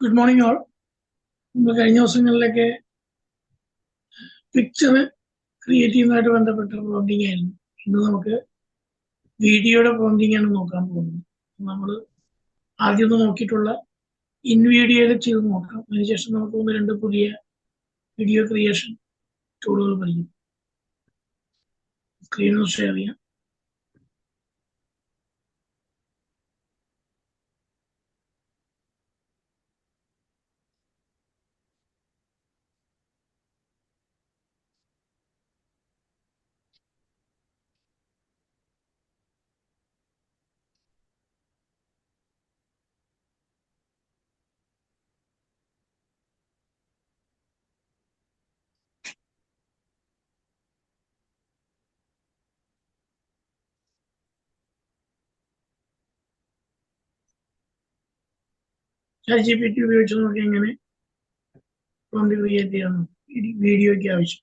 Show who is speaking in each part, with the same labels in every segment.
Speaker 1: Good morning all. നമ്മൾ കഴിഞ്ഞ ദിവസങ്ങളിലൊക്കെ പിക്ചർ ക്രിയേറ്റ് ചെയ്യുന്നതായിട്ട് ബന്ധപ്പെട്ട പ്രോണ്ടിങ് ആയിരുന്നു. ഇന്ന് നമുക്ക് വീഡിയോയുടെ പ്രോണ്ടിങ് ആണ് നോക്കാൻ പോകുന്നത്. നമ്മൾ ആദ്യം ഒന്ന് നോക്കിയിട്ടുള്ള ഇൻ വീഡിയോയിൽ ചെയ്ത് നോക്കാം. അതിനുശേഷം നമുക്ക് ഒന്ന് രണ്ട് പുതിയ വീഡിയോ ക്രിയേഷൻ ടൂളുകൾ പഠിക്കും. സ്ക്രീൻ ഷെയർ ചെയ്യാം. ChatGPT ഉപയോഗിച്ച് നമുക്ക് എങ്ങനെ പ്രോംപ്റ്റ് ക്രിയേറ്റ് ചെയ്യാം വീഡിയോയ്ക്ക് ആവശ്യം.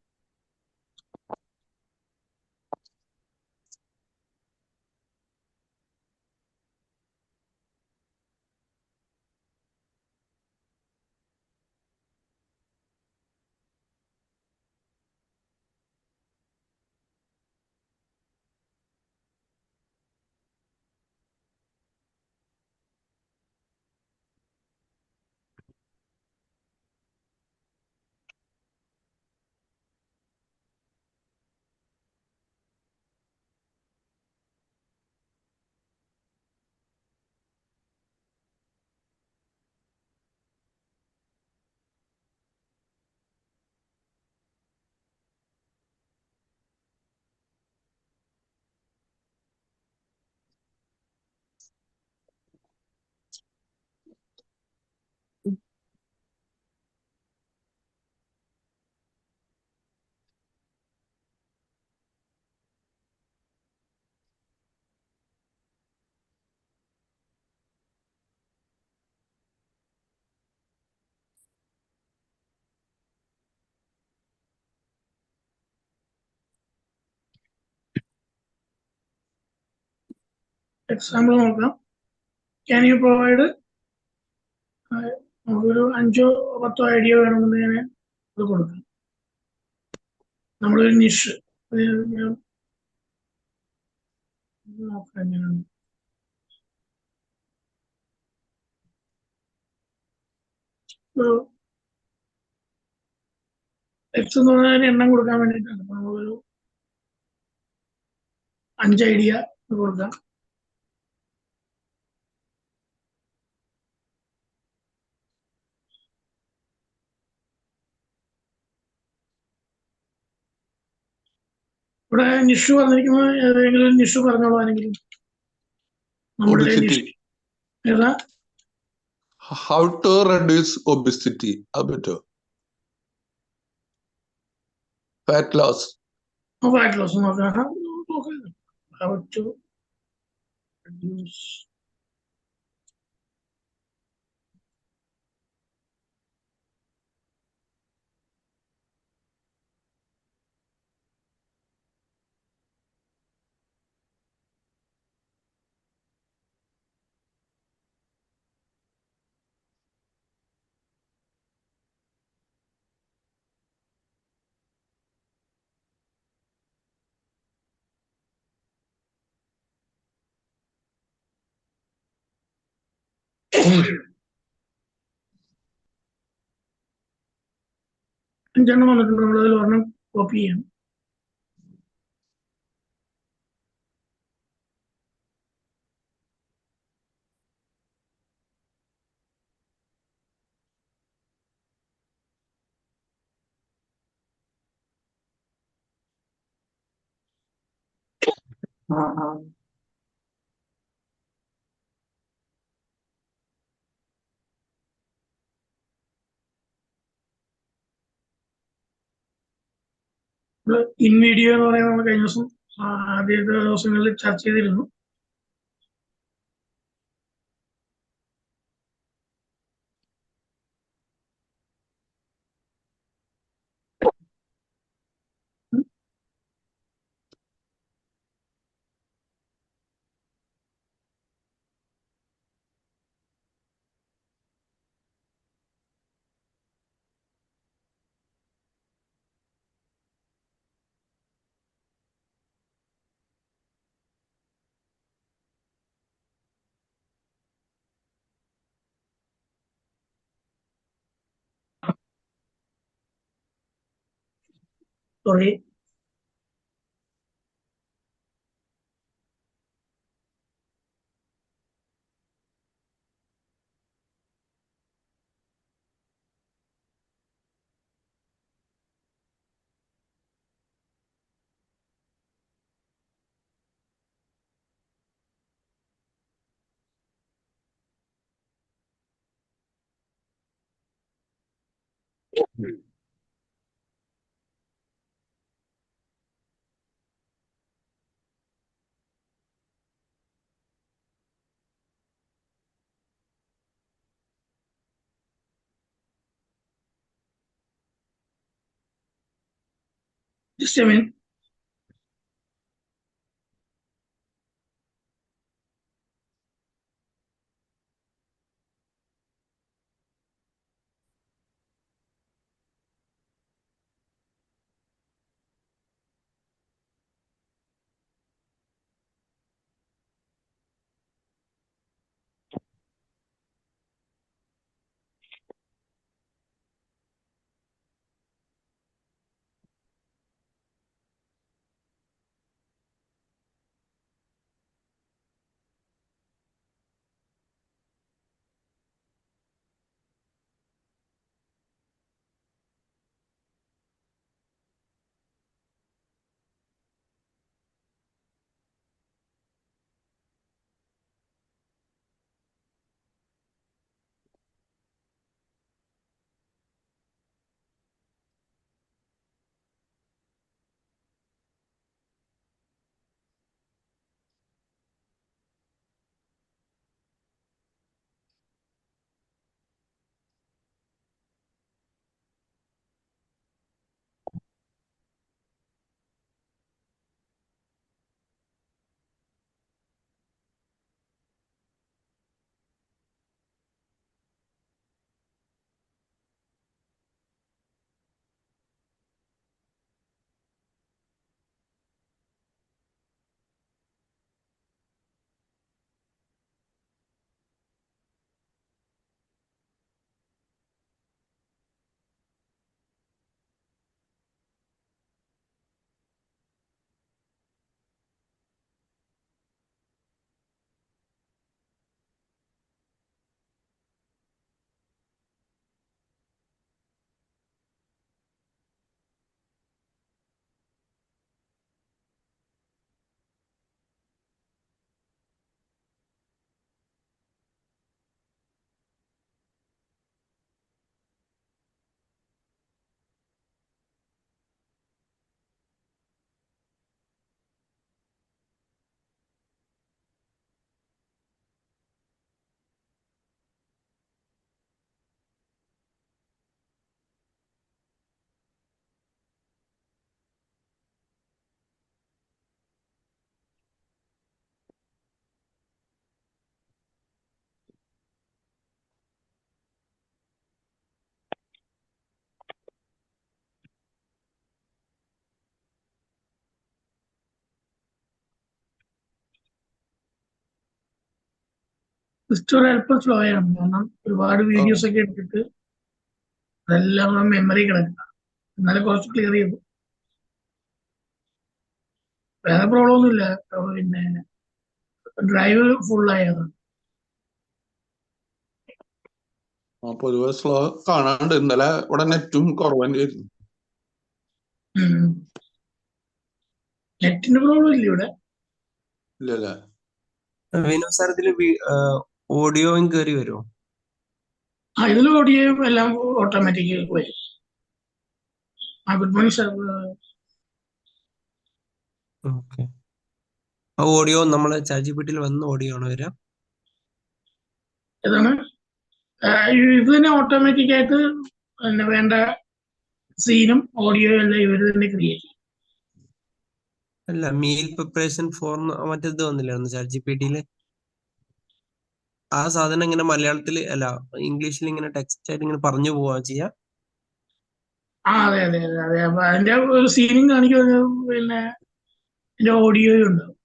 Speaker 1: എക്സാമ്പിൾ നോക്കാം. ക്യാൻ യു പ്രൊവൈഡ് നമുക്കൊരു 5-10 ഐഡിയ വേണമെന്നുണ്ടെങ്കിൽ അത് കൊടുക്കാം. നമ്മളൊരു നിഷ് നോക്കാം എങ്ങനെയാണ്. എക്സ് എന്ന് പറഞ്ഞാൽ എണ്ണം കൊടുക്കാൻ വേണ്ടിയിട്ടാണ്. നമ്മളൊരു 5 ഐഡിയ കൊടുക്കാം. ഇവിടെ നിഷു പറഞ്ഞിരിക്കുന്നത് ഏതെങ്കിലും ഒരു നിഷു പറഞ്ഞോളൂ. ആരെങ്കിലും നമ്മുടെ നിഷ് ഏതാ?
Speaker 2: How to reduce obesity? Fat loss.
Speaker 1: Fat loss നോക്കാം. How to reduce അഞ്ചെണ്ണം വന്നിട്ടുണ്ട്. നമ്മളതിൽ ഒരെണ്ണം കോപ്പി ചെയ്യാം. ഇൻ വീഡിയോ എന്ന് പറയുന്നത് നമ്മൾ കഴിഞ്ഞ ദിവസം ആദ്യത്തെ ദിവസങ്ങളിൽ ചർച്ച ചെയ്തിരുന്നു. Sorry. Just a minute. Sister അല്പം സ്ലോ ആണ് കാരണം ഒരുപാട് വീഡിയോസ് ഒക്കെ എടുത്തിട്ട് അതെല്ലാം മെമ്മറി കിടക്കുക എന്നാലും കുറച്ച് ക്ലിയർ ചെയ്തു വേറെ പ്രോബ്ലം ഒന്നുമില്ല പിന്നെ ഡ്രൈവ് ഫുൾ ആയതാണ്
Speaker 2: പൊതുവെ സ്ലോ കാണാണ്ട് ഇന്നലെ ഇവിടെ നെറ്റും കുറവന്നെയായിരുന്നു.
Speaker 1: നെറ്റിന്റെ പ്രോബ്ലം ഇല്ല ഇവിടെ
Speaker 2: ഇല്ലല്ലേ?
Speaker 3: വിനോദ് സാർ ഇതില് ഓഡിയോയും കയറി വരുമോ?
Speaker 1: ഇതിൽ ഓഡിയോ എല്ലാം ഓട്ടോമാറ്റിക് വരും. Good morning sir.
Speaker 3: Okay. Audio നമ്മളെ ചാറ്റ്ജിപിടിയിൽ വന്ന ഓഡിയോ ആണോ വരിക?
Speaker 1: ഇതാണ് ഇത് തന്നെ ഓട്ടോമാറ്റിക് ആയിട്ട് പിന്നെ വേണ്ട സീനും ഓഡിയോ എല്ലാം ഇവർ തന്നെ ക്രിയേറ്റ് ചെയ്യും.
Speaker 3: അല്ല, മീൽ പ്രിപ്പറേഷൻ ഫോർ മറ്റേത് വന്നില്ലായിരുന്നു ചാറ്റ്ജിപിടിയില്. ആ സാധനം ഇങ്ങനെ മലയാളത്തില് അല്ല ഇംഗ്ലീഷിൽ ഇങ്ങനെ ടെക്സ്റ്റ് ആയിട്ട് ഇങ്ങനെ പറഞ്ഞു പോവാ ചെയ്യാ?
Speaker 1: അതെ അതെ അതെ അതെ അപ്പൊ അതിന്റെ ഒരു സീനും കാണിക്കുന്നത് പിന്നെ അതിന്റെ ഓഡിയോയും ഉണ്ടാവും.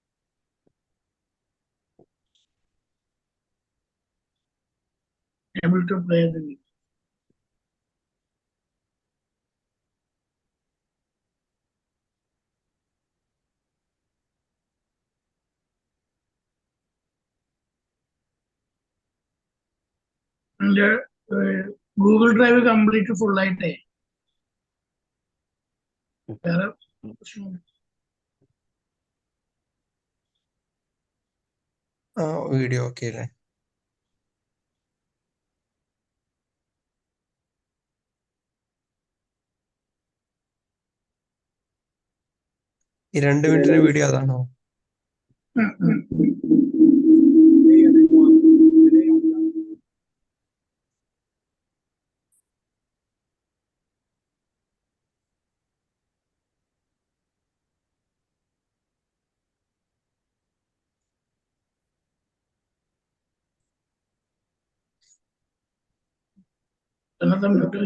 Speaker 1: Able to play the video. എൻ്റെ ഗൂഗിൾ ഡ്രൈവ് കംപ്ലീറ്റ് ഫുൾ ആയിട്ടേ വേറെ പ്രശ്നമൊന്നും
Speaker 3: വീഡിയോ ഓക്കെ അല്ലേ? ഈ 2 മിനിറ്റിന്റെ വീഡിയോ അതാണോ?
Speaker 1: ഉം, ഉം.
Speaker 4: Hey everyone, today I'm done.
Speaker 1: എന്നത്തെ മ്യൂട്ട്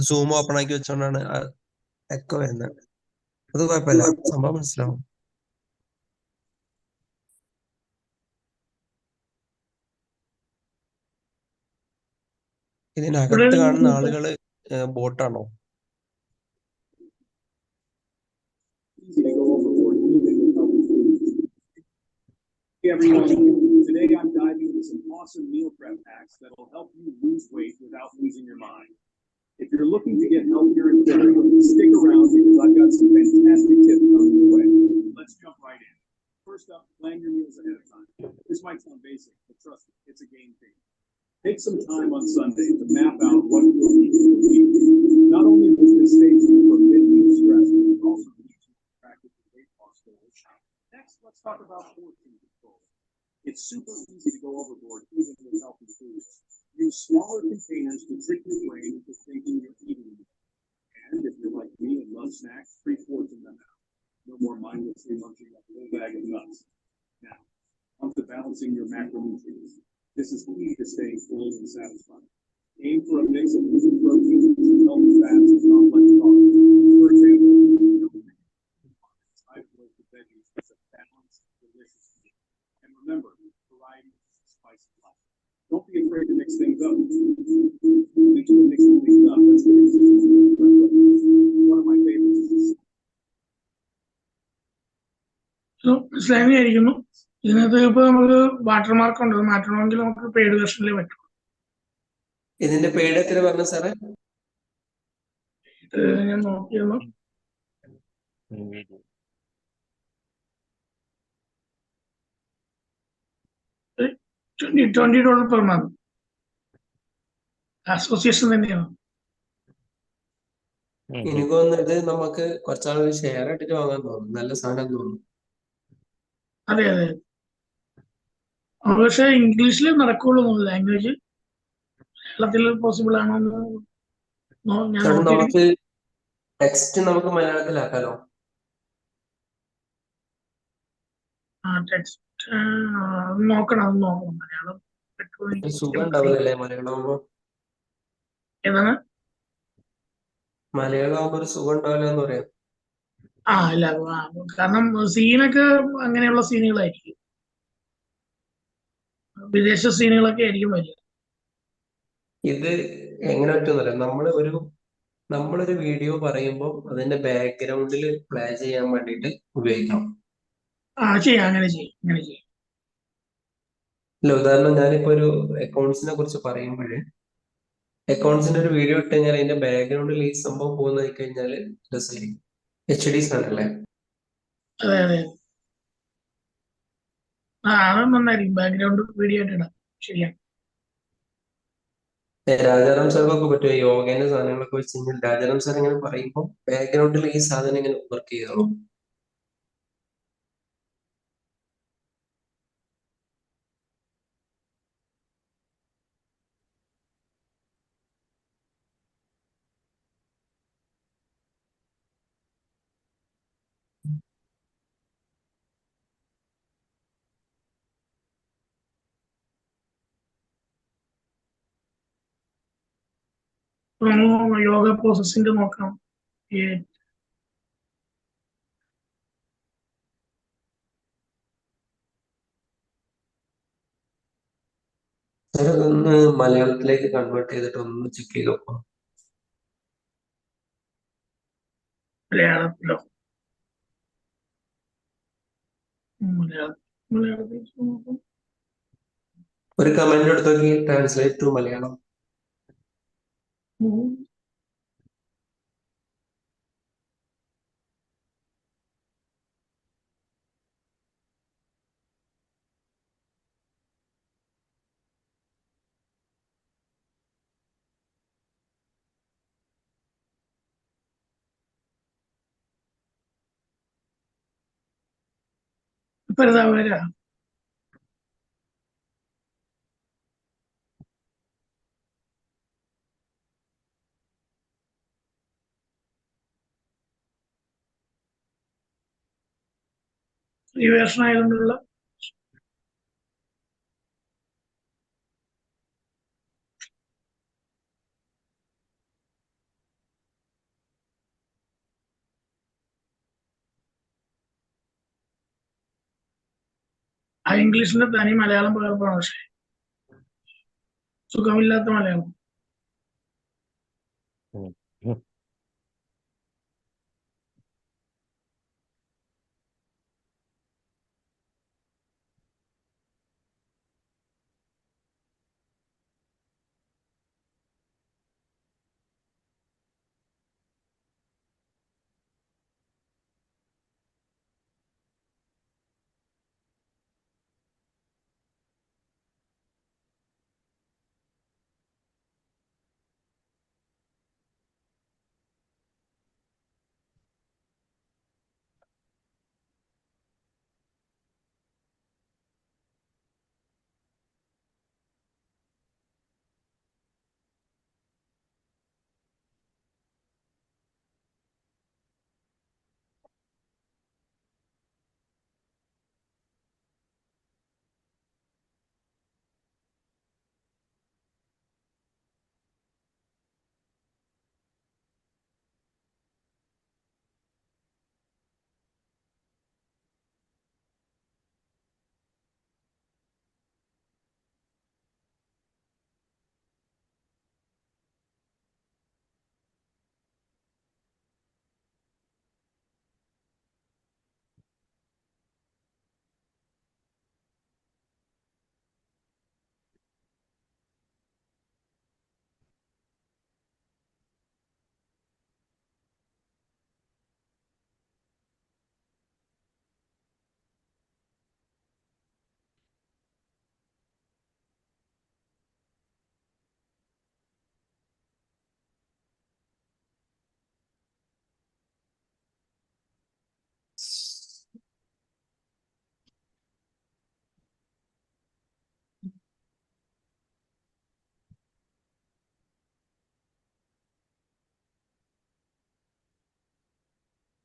Speaker 3: സൂം ഓപ്പൺ ആക്കി വെച്ചോണ്ടാണ് എക്കോ വരുന്നത്. അത് കുഴപ്പമില്ല, സംഭവം മനസ്സിലാവും. ഇതിനകത്ത് കാണുന്ന ആളുകള് ബോട്ടാണോ?
Speaker 4: Easy to go overboard even with healthy foods. Hey everyone, today I'm diving into some awesome meal prep hacks that'll help you lose weight without losing your mind. If you're looking to get healthier and fitter, stick around because I've got some fantastic tips coming your way. Let's jump right in. First up, plan your meals ahead of time. This might sound basic, but trust me, it's a game changer. Take some time on Sunday to map out what you'll eat for the week. Not only does this save you from mid-meal stress, but it also keeps you on track with your weight loss goals. Next, let's talk about portion control. It's super easy to go overboard even with healthy foods. Use smaller containers to trick your brain into thinking you're eating more. And if you're like me and love snacks, 3/4 them out. No more mindlessly munching a whole bag of nuts. Now, on to balancing your macronutrients. This is key to staying full and satisfied. Aim for a mix of lean proteins, healthy fats, and complex carbs. For example, I've roasted veggies is a balanced, delicious meal. And remember, variety is the spice of life. Don't be afraid to mix things up. Speaking of mixing things up, let's get into some meal prep recipes. One of my favorites is
Speaker 1: മനസ്സിലായിരിക്കുന്നു. ഇതിനകത്ത് ഇപ്പൊ നമുക്ക് watermark ഉണ്ട്, മാറ്റണമെങ്കിൽ നമുക്ക് paid വെർഷനിലേ പറ്റും.
Speaker 3: ഇതിന്റെ പേര് എത്ര പറഞ്ഞു സാറേ?
Speaker 1: ഇത് ഞാൻ നോക്കിയിരുന്നു. $20 per month. അസോസിയേഷൻ തന്നെയാണ്.
Speaker 3: എനിക്ക് തോന്നുന്നത് നമുക്ക് കുറച്ചാൾ ഷെയർ ഇട്ടിട്ട് വാങ്ങാൻ തോന്നുന്നു. നല്ല സാധനം തോന്നുന്നു.
Speaker 1: അതെ അതെ, പക്ഷെ ഇംഗ്ലീഷിൽ നടക്കുള്ളൂ ലാംഗ്വേജ്. കേരളത്തിൽ പോസിബിൾ ആണോ ഞാൻ
Speaker 3: നമുക്ക് ടെക്സ്റ്റ് നമുക്ക് മലയാളത്തിലാക്കാലോ?
Speaker 1: ടെക്സ്റ്റ് നോക്കണം മലയാളം
Speaker 3: സുഖം ഉണ്ടാവില്ലല്ലേ മലയാളം ആകുമ്പോ?
Speaker 1: ഏതാണ്
Speaker 3: മലയാളം ആകുമ്പോ ഒരു സുഖം ഉണ്ടാവില്ല എന്ന് പറയാം.
Speaker 1: ഇല്ല, കാരണം സീനൊക്കെ അങ്ങനെയുള്ള സീനുകളായിരിക്കും, വിദേശ സീനുകളൊക്കെ ആയിരിക്കും വരിക.
Speaker 3: ഇത് എങ്ങനെ പറ്റുമെന്നറിയാം, നമ്മളൊരു വീഡിയോ പറയുമ്പോൾ അതിന്റെ ബാക്ക്ഗ്രൗണ്ടിൽ പ്ലേ ചെയ്യാൻ വേണ്ടിയിട്ട് ഉപയോഗിക്കാം.
Speaker 1: അങ്ങനെ ചെയ്യാം.
Speaker 3: അല്ല, ഉദാഹരണം ഞാനിപ്പോ ഒരു അക്കൗണ്ട്സിനെ കുറിച്ച് പറയുമ്പോഴേ അക്കൗണ്ട്സിന്റെ ഒരു വീഡിയോ ഇട്ട് കഴിഞ്ഞാൽ അതിന്റെ ബാക്ക്ഗ്രൗണ്ടിൽ ഈ സംഭവം പോകുന്നതായി കഴിഞ്ഞാൽ രസമായിരിക്കും. HD സാധനല്ലേ?
Speaker 1: അതെ അതെ, അത് നന്നായിരിക്കും, ബാക്ക്ഗ്രൗണ്ട് വീഡിയോ ആയിട്ട് ഇടാം. ശരിയാണ്.
Speaker 3: രാജാറാം സാർക്കൊക്കെ പറ്റുമോ യോഗേന്റെ സാധനങ്ങളൊക്കെ വെച്ച് കഴിഞ്ഞാൽ? രാജാറാം സാർ ഇങ്ങനെ പറയുമ്പോൾ ബാക്ക്ഗ്രൗണ്ടിൽ ഈ സാധനം ഇങ്ങനെ വർക്ക് ചെയ്തോളൂ.
Speaker 1: യോഗ പ്രോസസ്സിന്റെ നോക്കാം.
Speaker 3: സാർ അതൊന്ന് മലയാളത്തിലേക്ക് കൺവേർട്ട് ചെയ്തിട്ട് ഒന്ന് ചെക്ക് ചെയ്ത് നോക്കാം.
Speaker 1: മലയാളത്തിലോ? മലയാളത്തിൽ നോക്കാം.
Speaker 3: ഒരു കമന്റ് എടുത്ത് നോക്കി, ട്രാൻസ്ലേറ്റ് ടു മലയാളം.
Speaker 1: ഉം. ഇപ്പൊ ഏതാ വരാ? റിവേർഷൻ ആയതുകൊണ്ടുള്ള ആ ഇംഗ്ലീഷിന്റെ തനി മലയാളം പകർപ്പാണ്. പക്ഷെ സുഖമില്ലാത്ത മലയാളം.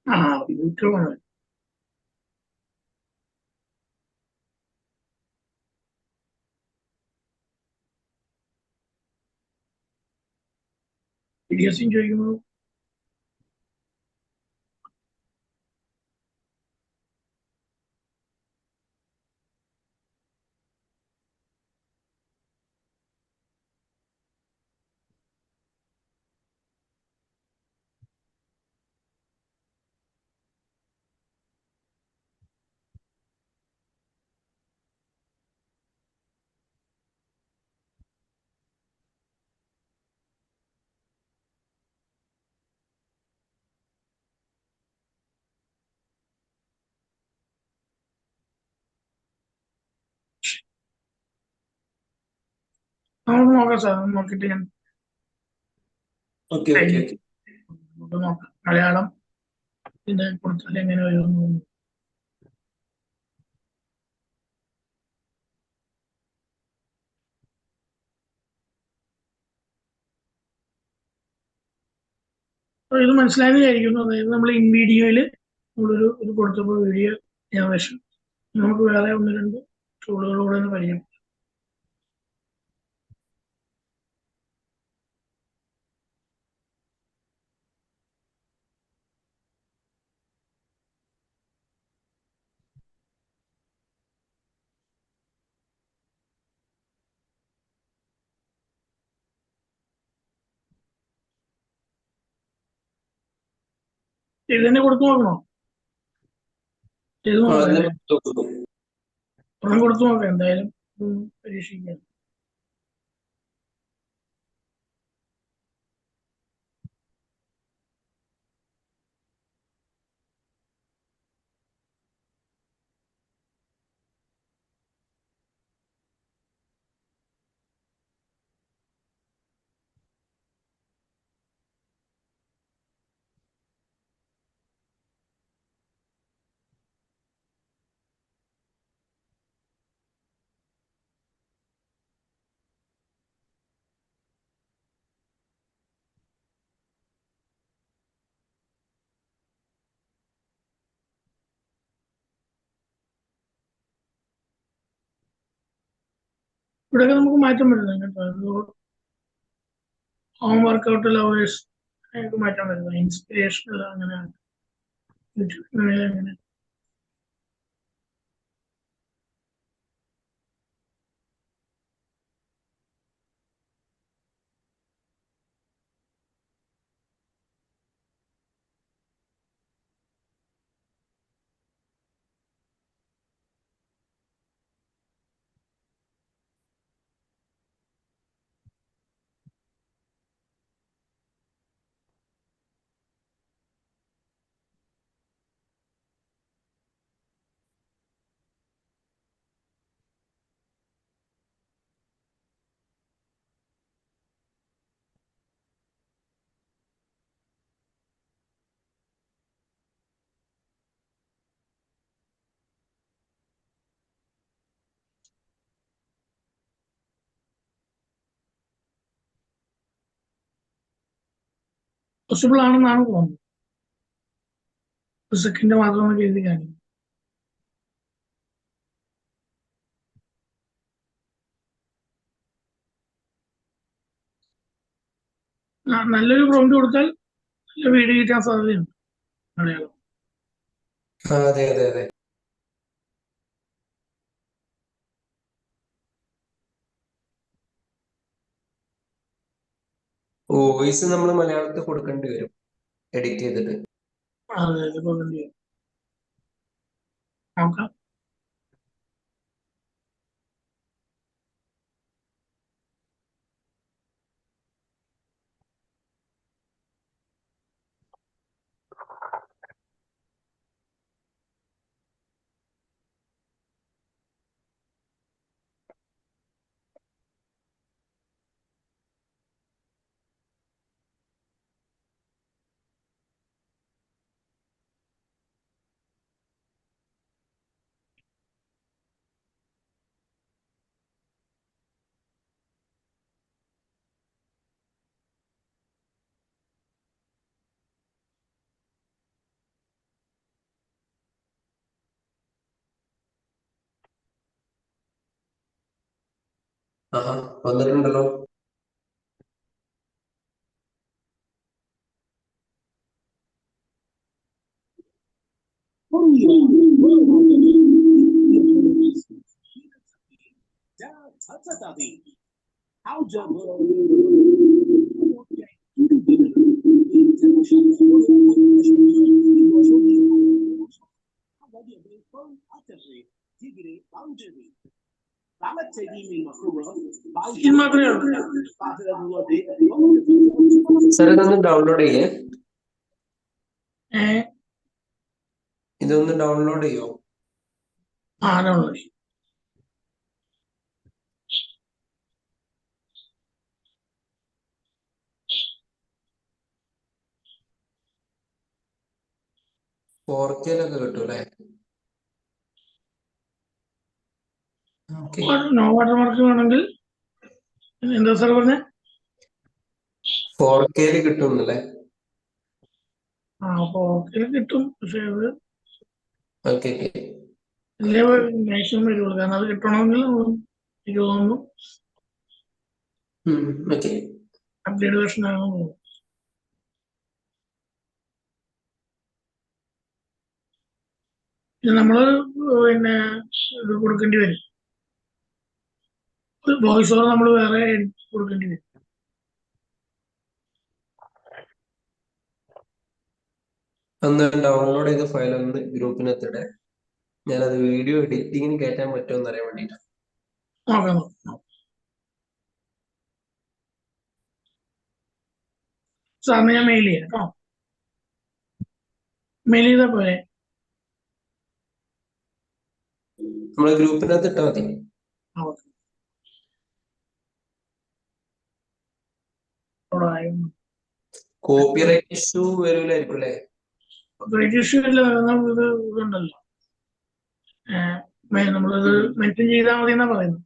Speaker 1: ആ യൂട്യൂബാണ്. PDSയും ചോദിക്കുന്നത് നമുക്ക് നോക്കാം സാർ. നോക്കിയിട്ട് ഞാൻ
Speaker 3: ഓക്കെ ഓക്കെ ഓക്കെ.
Speaker 1: നമുക്ക് നോക്കാം. മലയാളം ഇതിന്റെ കൊടുത്താൽ എങ്ങനെ വരുമെന്ന്. അപ്പൊ ഇത് മനസ്സിലായെന്ന് വിചാരിക്കുന്നു. അതായത് നമ്മൾ ഇൻ വീഡിയോയില് നമ്മളൊരു കൊടുത്തപ്പോൾ വീഡിയോ ജനറേഷൻ നമുക്ക് വേറെ ഒന്ന് രണ്ട് ടൂളുകളൂടെ ഒന്ന് പരിചയം. ഇത് തന്നെ കൊടുത്തു നോക്കണോ? ചെയ്ത്
Speaker 3: ആ,
Speaker 1: നോക്കാം
Speaker 3: അതിനെ
Speaker 1: അല്ലേ?
Speaker 3: കൊടുക്കും.
Speaker 1: ഒരെണ്ണം കൊടുത്തു നോക്കാം എന്തായാലും പരീക്ഷിക്കാം. ഇവിടെയൊക്കെ നമുക്ക് മാറ്റം വരുന്നത് കേട്ടോ. ഹോം വർക്കൗട്ട് ലവേഴ്സ് അതിനൊക്കെ മാറ്റം വരുന്നത്. ഇൻസ്പിറേഷണൽ അങ്ങനെ യൂട്യൂബിൽ അങ്ങനെ. പോസിബിൾ ആണെന്നാണ് തോന്നുന്നത്. ഒരു സെക്കൻഡ് മാത്രം എഴുതി കാണിക്കും. നല്ലൊരു പ്രോംപ്റ്റ് കൊടുത്താൽ നല്ല വീഡിയോ കിട്ടാൻ സാധ്യതയുണ്ട്. മലയാളം
Speaker 3: അതെ അതെ അതെ. വോയിസ് നമ്മൾ മലയാളത്തിൽ കൊടുക്കേണ്ടി വരും എഡിറ്റ് ചെയ്തിട്ട്.
Speaker 1: അതെ നോക്കാം.
Speaker 3: ആഹാ, വന്നിട്ടുണ്ടല്ലോ.
Speaker 1: ഇത് മാത്രമേ ഉള്ളൂ.
Speaker 3: സാർ ഇതൊന്ന് ഡൗൺലോഡ് ചെയ്യേ.
Speaker 1: ഏഹ്
Speaker 3: ഇതൊന്ന് ഡൗൺലോഡ് ചെയ്യോ?
Speaker 1: ഡൗൺലോഡ് ചെയ്യും.
Speaker 3: ഫോർക്കേലൊക്കെ കിട്ടും അല്ലേ? ഓക്കെ.
Speaker 1: നോ വാട്ടർ മാർക്ക് വേണമെങ്കിൽ എന്താ സാർ പറഞ്ഞേ?
Speaker 3: 4K കിട്ടുന്നല്ലേ?
Speaker 1: ഫോർക്കിൽ കിട്ടും. പക്ഷെ അത്
Speaker 3: ഓക്കെ.
Speaker 1: അല്ലേ മാക്സിമം വരുള്ളൂ. കാരണം അത് കിട്ടണമെങ്കിൽ എനിക്ക് തോന്നുന്നു
Speaker 3: ഓക്കെ.
Speaker 1: അപ്ഡേറ്റ് വെർഷൻ ആണെന്ന് തോന്നുന്നു. നമ്മള് പിന്നെ ഇത് കൊടുക്കേണ്ടി വരും. വോയിസ് ഓവർ നമ്മൾ വേറെ കൊടുക്കേണ്ടി വരും.
Speaker 3: ഒന്ന് ഡൗൺലോഡ് ചെയ്ത ഫയൽ ഒന്ന് ഗ്രൂപ്പിനകത്തിടെ. ഞാനത് വീഡിയോ എഡിറ്റിങ്ങിന് കയറ്റാൻ പറ്റുമെന്ന് അറിയാൻ വേണ്ടിട്ട്.
Speaker 1: നോക്കാം നോക്കാം. സാറിന് ഞാൻ മെയിൽ ചെയ്യാം കേട്ടോ. മെയിൽ ചെയ്താൽ പോലെ
Speaker 3: നമ്മളെ ഗ്രൂപ്പിനകത്ത് ഇട്ടാ മതി. കോപ്പിറൈറ്റ് ഇഷ്യൂ വരൂലായിരിക്കും അല്ലേ?
Speaker 1: ഇത് ഇതുണ്ടല്ലോ, നമ്മളിത് മെൻഷൻ ചെയ്താൽ മതി എന്നാ പറയുന്നത്.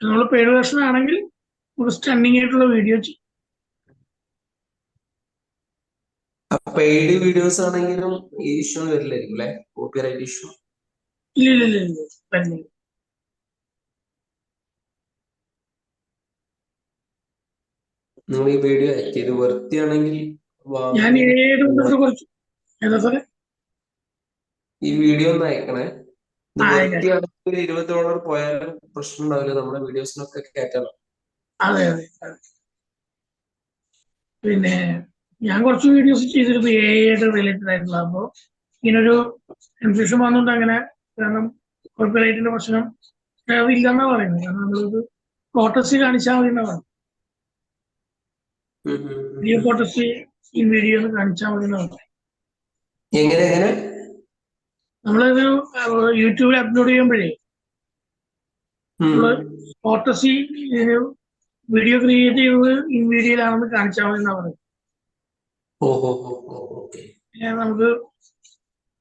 Speaker 1: നമ്മൾ പെയ്ഡ് വേർഷൻ ആണെങ്കിൽ ഒരു സ്റ്റണ്ണിങ് ആയിട്ടുള്ള വീഡിയോ ചെയ്യും.
Speaker 3: പെയ്ഡ് വീഡിയോസ് ആണെങ്കിലും ഈ ഇഷ്യൂ വരില്ലായിരിക്കും അല്ലെ? കോപ്പിറൈറ്റ് ഇഷ്യൂ
Speaker 1: ഇല്ല.
Speaker 3: നിങ്ങൾ ഈ വീഡിയോ ആക്ട് ചെയ്ത് വൃത്തിയാണെങ്കിൽ
Speaker 1: ഞാൻ ഏത് കുറച്ച് ഏതാ സാറേ
Speaker 3: ഈ വീഡിയോ ഒന്ന് അയക്കണേ.
Speaker 1: അയക്കാം.
Speaker 3: $20 പോയാലും പ്രശ്നം ഉണ്ടാവില്ല. നമ്മുടെ വീഡിയോസിനൊക്കെ കയറ്റണം.
Speaker 1: അതെ. പിന്നെ ഞാൻ കുറച്ച് വീഡിയോസ് ചെയ്തിരുന്നു എഐയുടെ റിലേറ്റഡ് ആയിട്ടുള്ള. അപ്പോൾ ഇങ്ങനൊരു കൺഫ്യൂഷൻ വന്നുകൊണ്ട് അങ്ങനെ, കാരണം കോപ്പിറൈറ്റിന്റെ പ്രശ്നം ഇല്ലെന്നാ പറയുന്നത്. കാരണം നമ്മളിത് കോട്ടസി കാണിച്ചാൽ മതി എന്നാ പറയുന്നത്. വീഡിയോ കോട്ടസി ഈ വീഡിയോ ഒന്ന് കാണിച്ചാൽ മതി എന്നാ പറയുന്നത്.
Speaker 3: എങ്ങനെ
Speaker 1: നമ്മളത് യൂട്യൂബിൽ അപ്ലോഡ് ചെയ്യുമ്പോഴേ നമ്മള് കോട്ടസി വീഡിയോ ക്രിയേറ്റ് ചെയ്തത് ഇൻ വീഡിയോയിലാണെന്ന് കാണിച്ചാൽ മതി എന്നാ പറയുന്നത്. നമുക്ക്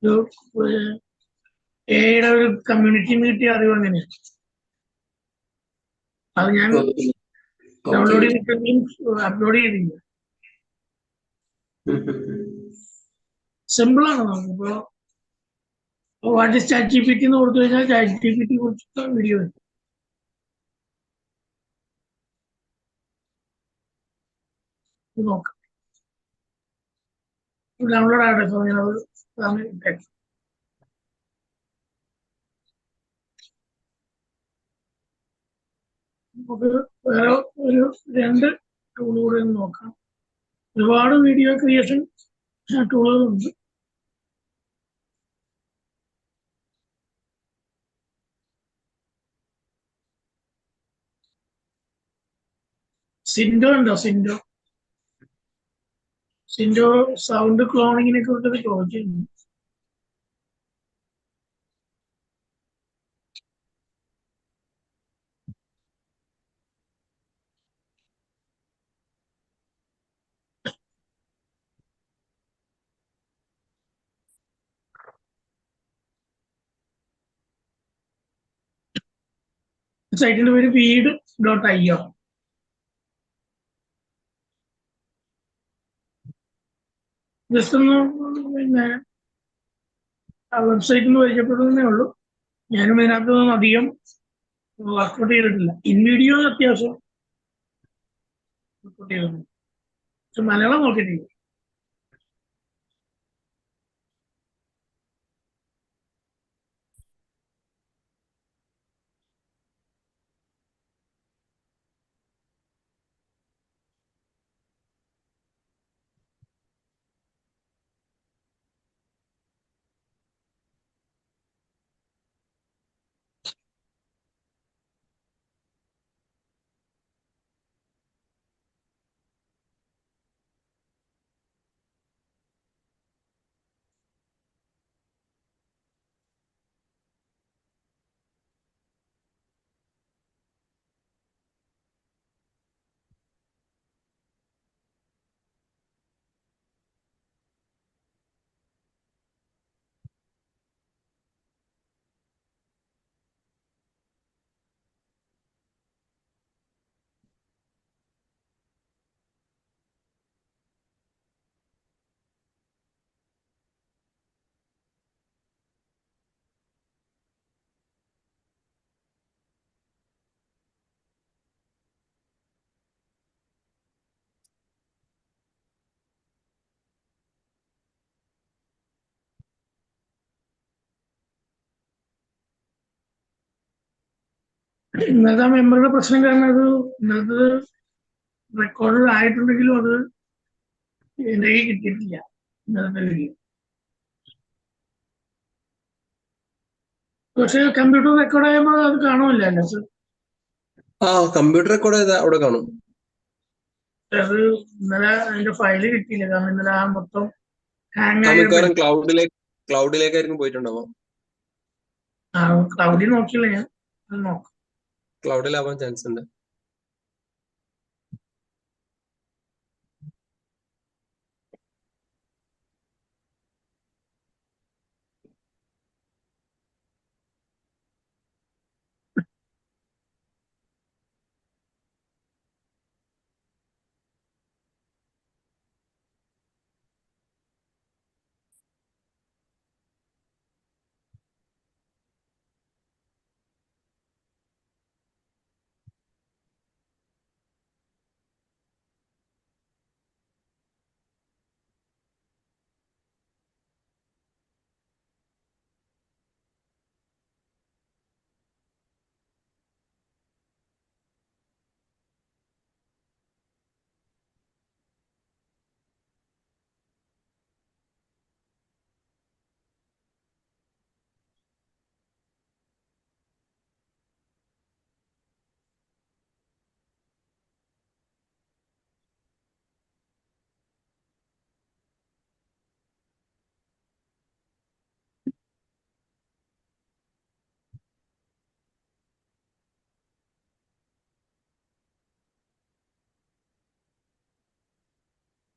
Speaker 1: ഒരു എയുടെ ഒരു കമ്മ്യൂണിറ്റിന്ന് കിട്ടിയ അറിവ് അങ്ങനെയാണ്. അത് ഞാൻ ഡൗൺലോഡ് ചെയ്തിട്ട് അപ്ലോഡ് ചെയ്തില്ല. സിമ്പിളാണ്. നമുക്കിപ്പോ വാട്ട് ഇസ് ChatGPT എന്ന് കൊടുത്തു കഴിഞ്ഞാൽ ChatGPT കുറിച്ചുള്ള വീഡിയോ വരും. നോക്കാം, ഡൗൺലോഡ് ആകട്ടെ. സോ ഞാനത് നമുക്ക് വേറെ ഒരു 2 ടൂൾ കൂടെ ഒന്ന് നോക്കാം. ഒരുപാട് വീഡിയോ ക്രിയേഷൻ ടൂളുകളുണ്ട്. സിൻഡോ ഉണ്ടോ? സിൻഡോ സൗണ്ട് ക്ലോണിങ്ങിനെ കുറിച്ചൊക്കെ ചോദിച്ചിരുന്നു. സൈറ്റിന്റെ പേര് feed.io. ജസ്റ്റ് ഒന്ന് പിന്നെ ആ വെബ്സൈറ്റിൽ പരിചയപ്പെടുന്നേ ഉള്ളൂ. ഞാനും ഇതിനകത്തൊന്നും അധികം വർക്കൗട്ട് ചെയ്തിട്ടില്ല. ഇൻ വീഡിയോ അത്യാവശ്യം വർക്കൗട്ട് ചെയ്തിട്ടുണ്ട്, പക്ഷെ മലയാളം നോക്കിയിട്ടില്ല. ഇന്നത്തെ മെമ്മറിയുടെ പ്രശ്നം കാരണം അത് ഇന്നത്തെ റെക്കോർഡ് ആയിട്ടുണ്ടെങ്കിലും അത് എന്റെ കയ്യിൽ കിട്ടിയിട്ടില്ല ഇന്നത്തെ വീഡിയോ. പക്ഷെ കമ്പ്യൂട്ടർ റെക്കോർഡ് ആകുമ്പോൾ അത് കാണുമല്ലോ സർ.
Speaker 3: കമ്പ്യൂട്ടർ റെക്കോർഡ് ചെയ്താൽ അവിടെ കാണും.
Speaker 1: അത് ഇന്നലെ അതിന്റെ ഫയല് കിട്ടിയില്ല, കാരണം ഇന്നലെ ആ മൊത്തം ഹാങ്
Speaker 3: ആ
Speaker 1: ആയ.
Speaker 3: മിക്കവാറും ക്ലൗഡിലേക്കായിരിക്കും പോയിട്ടുണ്ടാവും.
Speaker 1: ക്ലൗഡിൽ നോക്കിയില്ല ഞാൻ, അത് നോക്കാം.
Speaker 3: ക്ലൗഡിലാവാൻ ചാൻസ് ഉണ്ട്.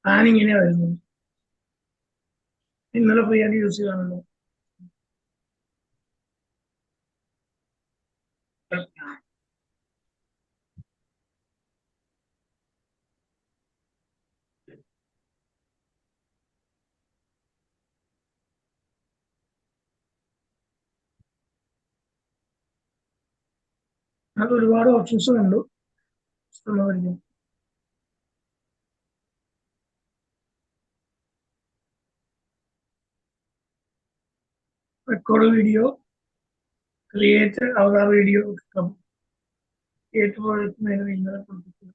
Speaker 1: ഞാനിങ്ങനെ വരുന്നു. ഇന്നലെ ഫ്രീ ആയിട്ട് യൂസ് ചെയ്യാണല്ലോ. അത് ഒരുപാട് ഓപ്ഷൻസ് കണ്ടു. Record video, create our video, create project ഇന്നലെ കൊടുത്തിട്ടുണ്ട്.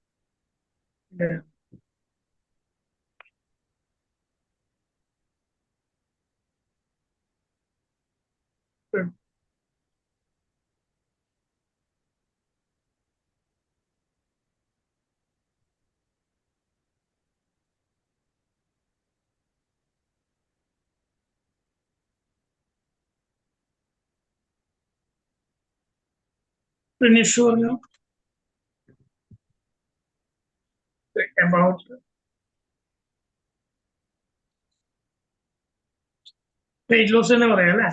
Speaker 1: finish പറഞ്ഞു. About weight loss തന്നെ പറയാം അല്ലേ?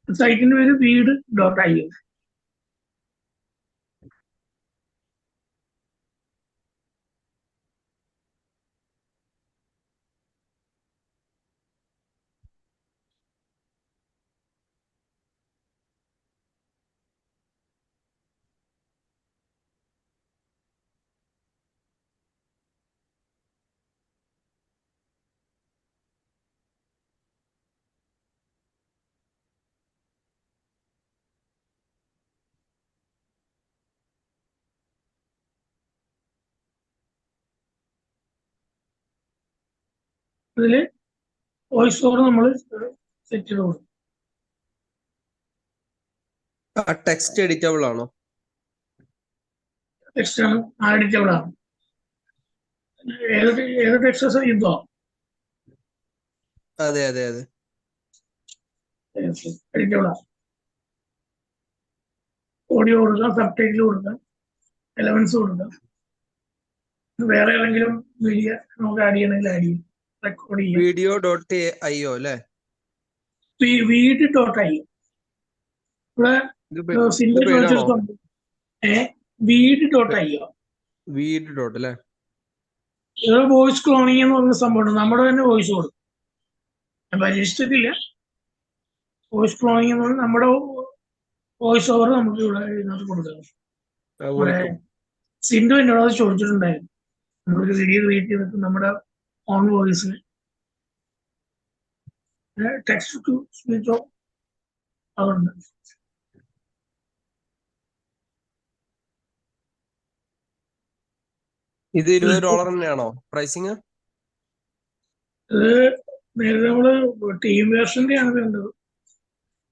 Speaker 1: സൈറ്റിന്റെ പേര് വീട്.io. അതില് വോയിസ് ഓവർ നമ്മൾ സെറ്റ് ചെയ്ത് കൊടുക്കും.
Speaker 3: ടെക്സ്റ്റ് എഡിറ്റബിൾ ആണോ?
Speaker 1: ടെക്സ്റ്റ് ആണ്, എഡിറ്റബിൾ ആണ്. ഏത് ടെക്സ്റ്റ് ഇതോ?
Speaker 3: അതെ അതെ അതെ,
Speaker 1: എഡിറ്റബിൾ ആണ്. ഓഡിയോ കൊടുക്കാം, സബ് ടൈറ്റിൽ കൊടുക്കാം, എലമെന്റ്സ് കൊടുക്കാം. വേറെ ഏതെങ്കിലും മീഡിയ നമുക്ക് ആഡ് ചെയ്യണമെങ്കിൽ ആഡ് ചെയ്യും. റെക്കോർഡ് ചെയ്യാം.
Speaker 3: video.io അല്ലേ?
Speaker 1: വീട്.ഐ ഇവിടെ സിന്ധു ചോദിച്ചിട്ടുണ്ട്. വീട്.ഐ
Speaker 3: വീട് അല്ലേ?
Speaker 1: ഇവിടെ വോയിസ് ക്ലോണിംഗ് എന്ന് പറഞ്ഞ സംഭവമുണ്ട്. നമ്മുടെ തന്നെ വോയിസ് കൊടുക്കും. ഞാൻ പരീക്ഷിച്ചിട്ടില്ല. വോയിസ് ക്ലോണിംഗ് എന്ന് പറഞ്ഞാൽ നമ്മുടെ വോയിസ് ഓവർ നമുക്ക് ഇവിടെ ഇതിനകത്ത് കൊടുക്കാം. നമ്മുടെ സിന്ധു എന്നോട് അത് ചോദിച്ചിട്ടുണ്ടായിരുന്നു. നമ്മളൊരു വീഡിയോ ക്രിയേറ്റ് ചെയ്തിട്ട് നമ്മുടെ own voice text to speech അതുണ്ട്.
Speaker 3: ഇത് $20 തന്നെയാണോ പ്രൈസിങ്?
Speaker 1: ഇത് നേരത്തെ നമ്മള് ടീം വേർഷന്റെ ആണ് വേണ്ടത്.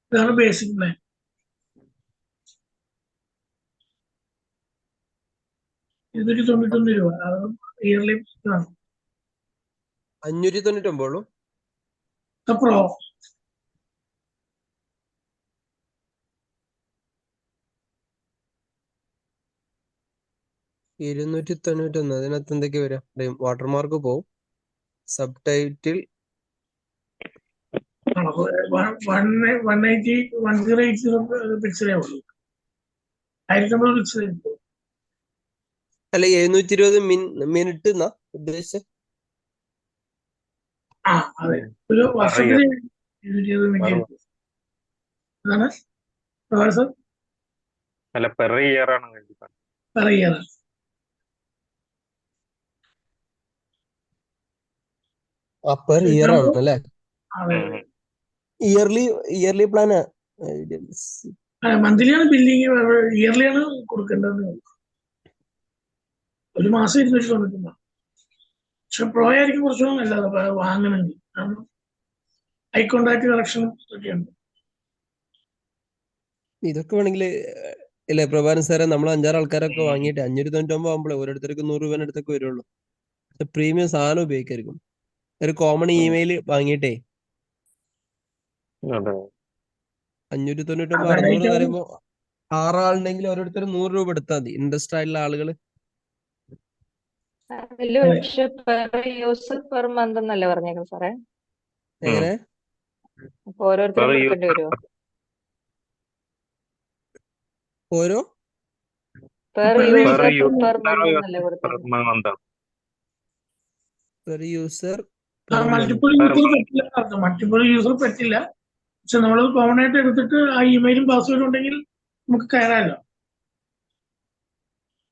Speaker 1: ഇതാണ് ബേസിക് പ്ലാൻ. $299 അത് ഇയർലി ആണ്.
Speaker 3: 599
Speaker 1: പ്രോ
Speaker 3: 291. അതിനകത്ത് എന്തൊക്കെയാ വരാം? വാട്ടർമാർക്ക് പോവും, സബ് ടൈറ്റിൽ
Speaker 1: 1080 പിക്സലേ ഉള്ളൂ. 1050 പിക്സലേ ഉള്ളൂ.
Speaker 3: അല്ല 720 മിനിറ്റ് എന്നാ ഉദ്ദേശിച്ചത്?
Speaker 1: അതെ, ഒരു വർഷത്തിൽ 720 മിനിറ്റ് അതാണ് സർ.
Speaker 5: അല്ല, പെർ ഇയർ ആണ്
Speaker 1: പെർ ഇയർ.
Speaker 3: പെർ ഇയർ ആണ് അല്ലേ?
Speaker 1: അതെ,
Speaker 3: ഇയർലി പ്ലാൻ.
Speaker 1: മന്ത്ലിയാണ് ബില്ലിങ്, ഇയർലിയാണ് കൊടുക്കേണ്ടത്. ഒരു മാസം 290. പക്ഷെ പ്രോ ആയിരിക്കും കുറച്ചുകൂടെ നല്ലത് വാങ്ങണമെങ്കിൽ. കാരണം ഐ കോണ്ടാക്ട് കറക്ഷനും ഒക്കെയുണ്ട്.
Speaker 3: ഇതൊക്കെ വേണമെങ്കിൽ ഇല്ലേ പ്രഭാകരൻ സാറെ, നമ്മൾ 5-6 ആൾക്കാരൊക്കെ വാങ്ങിയിട്ട് 599 ആകുമ്പോഴേ ഓരോരുത്തർക്ക് 100 രൂപേന്റെ അടുത്തൊക്കെ വരുള്ളൂ. പ്രീമിയം സാധനം ഉപയോഗിക്കായിരിക്കും. ഒരു കോമൺ ഇമെയിൽ വാങ്ങിയിട്ടേ 599 600 എന്ന് പറയുമ്പോ 6 ആളുണ്ടെങ്കിൽ ഓരോരുത്തർ 100 രൂപ എടുത്താൽ മതി. ഇൻട്രസ്റ്റ് ആയിട്ടുള്ള ആളുകൾ.
Speaker 6: പക്ഷെ പെർ യൂസർ പെർ മന്ത് എന്നല്ലേ പറഞ്ഞേക്കുന്നത് സാറേ?
Speaker 3: എങ്ങനെ?
Speaker 6: അപ്പൊ ഓരോരുത്തരും കൊടുക്കേണ്ടി വരുമോ?
Speaker 3: ഓരോ
Speaker 6: പെർ യൂസർ പെർ മന്ത് എന്നല്ലേ കൊടുത്തത്?
Speaker 3: പെർ യൂസർ
Speaker 1: മൾട്ടിപ്പിൾ യൂസർ പറ്റില്ല. പക്ഷെ നമ്മൾ കോമൺ ആയിട്ട് എടുത്തിട്ട് ആ ഇമെയിലും പാസ്വേഡും ഉണ്ടെങ്കിൽ നമുക്ക് കയറാമല്ലോ.